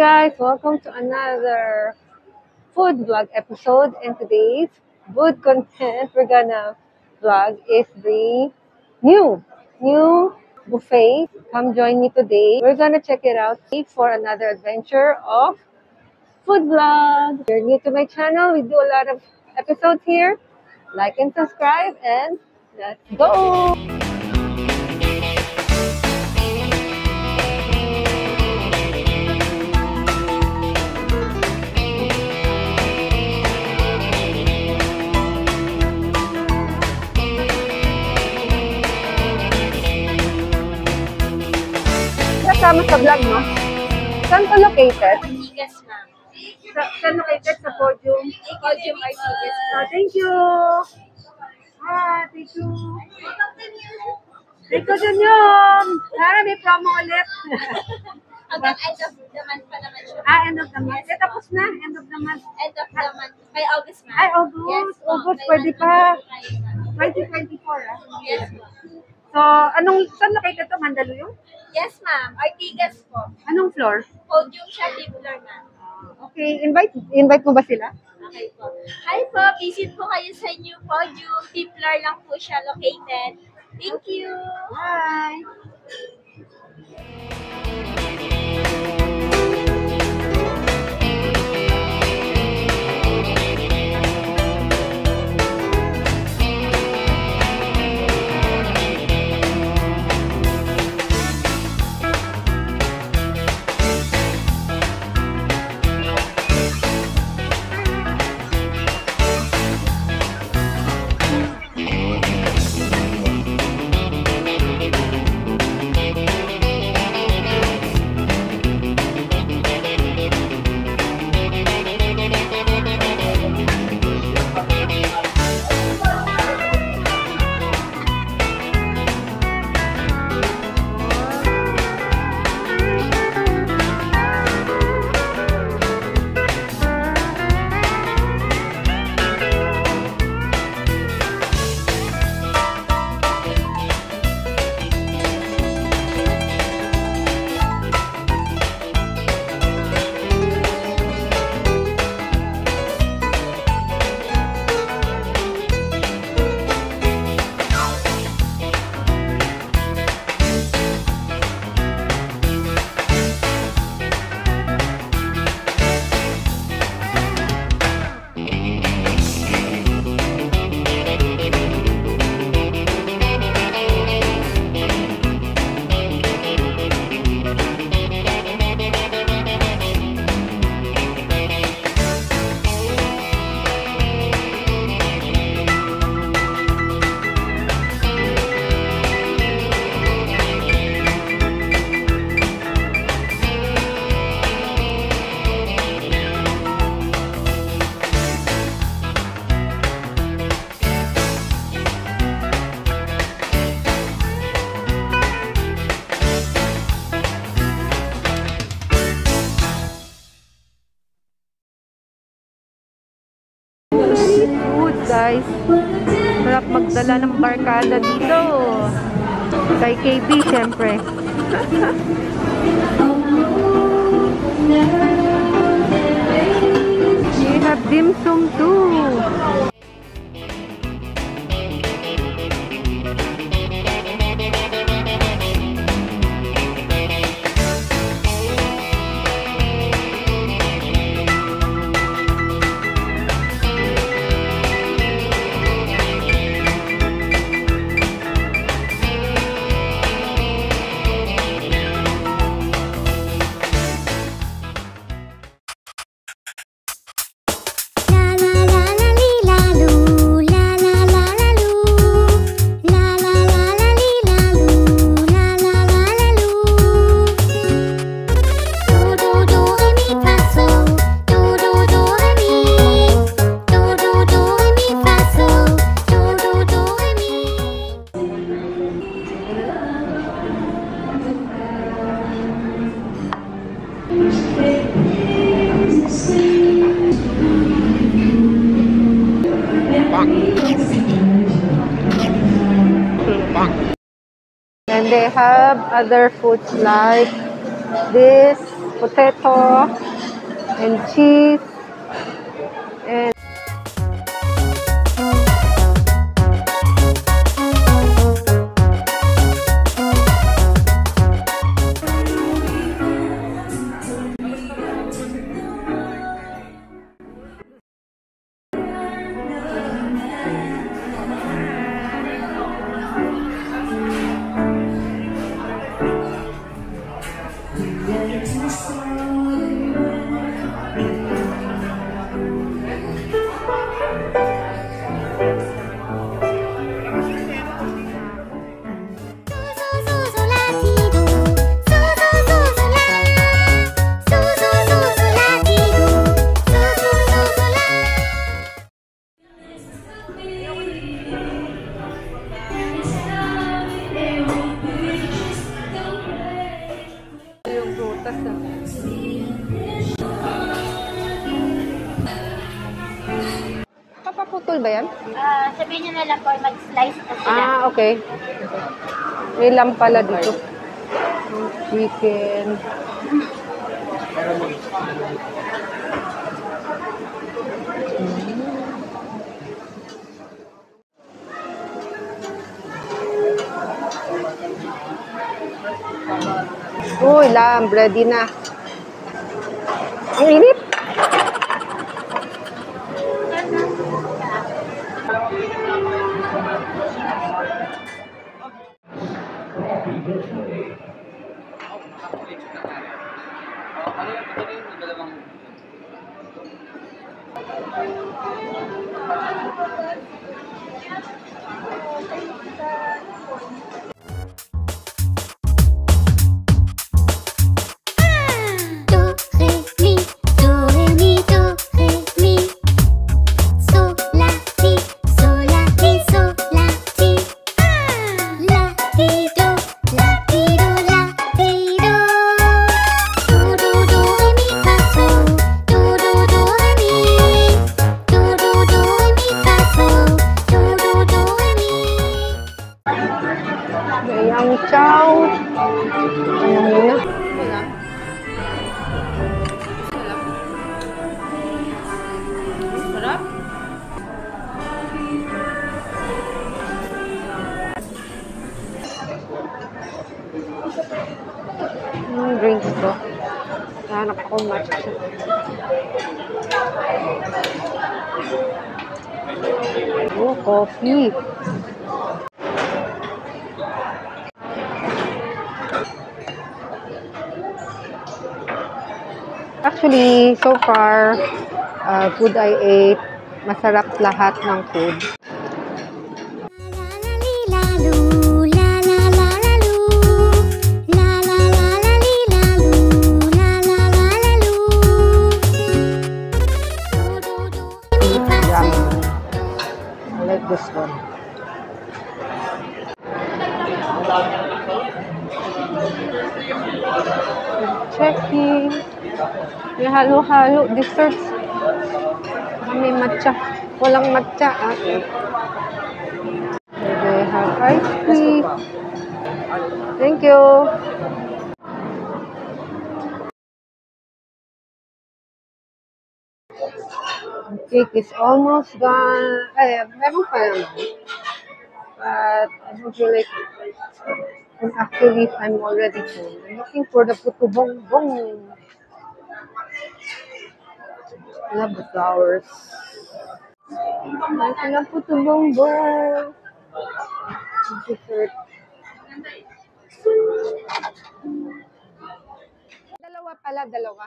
guys, welcome to another food vlog episode, and today's food content we're gonna vlog is the new buffet. Come join me today. We're gonna check it out for another adventure of food vlog. If you're new to my channel, we do a lot of episodes here. Like and subscribe, and let's go! Kasama sa vlog, no? Saan to located? Yes, ma'am. Saan located? Sa Podium? Podium Artigas. Thank you! Thank you! Thank you din yun! Para may promo ulit. Hanggang end of the month pa naman siya. End of the month. Tapos na, end of the month. End of the month. By August, ma'am. August. Yes, August, by pwede one pa. month tayo, ma'am. 2024, Yes, ma'am. So, saan located to? Mandaluyong? Yes, ma'am. Artigas po. Anong floor? Podium siya, tip floor, ma'am. Okay, invite mo ba sila? Okay po. Hi po, visit po kayo sa new Podium. Tip floor lang po siya located. Thank you. Bye! Food, guys. Sarap magdala ng barkada dito. Kay KB, syempre. We have dim sum too. And they have other foods like this potato, and cheese, and yung prutas na. Papaputol ba yan? Sabihin nyo na lang po, mag-slice po sila. Ah, okay. May lamb pala dito. Chicken. Uy, lamb. Ready na. Ang init. Yang chow. Ano muna? Sarap. Drinks ko. Hanap ako matcha. Oh, coffee. Actually, so far, food I ate, masarap lahat ng food. I like this one. Checking. May halo-halo. Desserts. May matcha. Walang matcha. Okay. They have ice cream. Thank you. The cake is almost gone. Meron pa naman. But I don't feel like, and actually, I'm already full. I'm looking for the puto bongbong. I love the flowers. I love puto bongbong. Dessert. Dalawa pala, dalawa.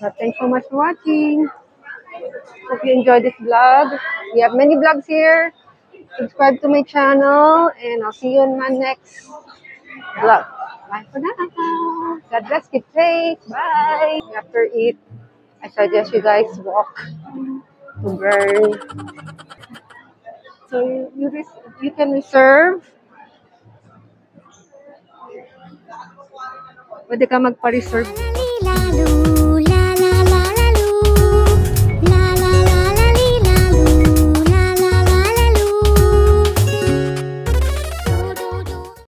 But thanks so much for watching. Hope you enjoyed this vlog. We have many vlogs here. Subscribe to my channel and I'll see you in my next vlog. Bye for now. God bless. Keep safe. Bye. After eat, I suggest you guys walk to burn. So you can reserve. Pwede ka magpa-reserve.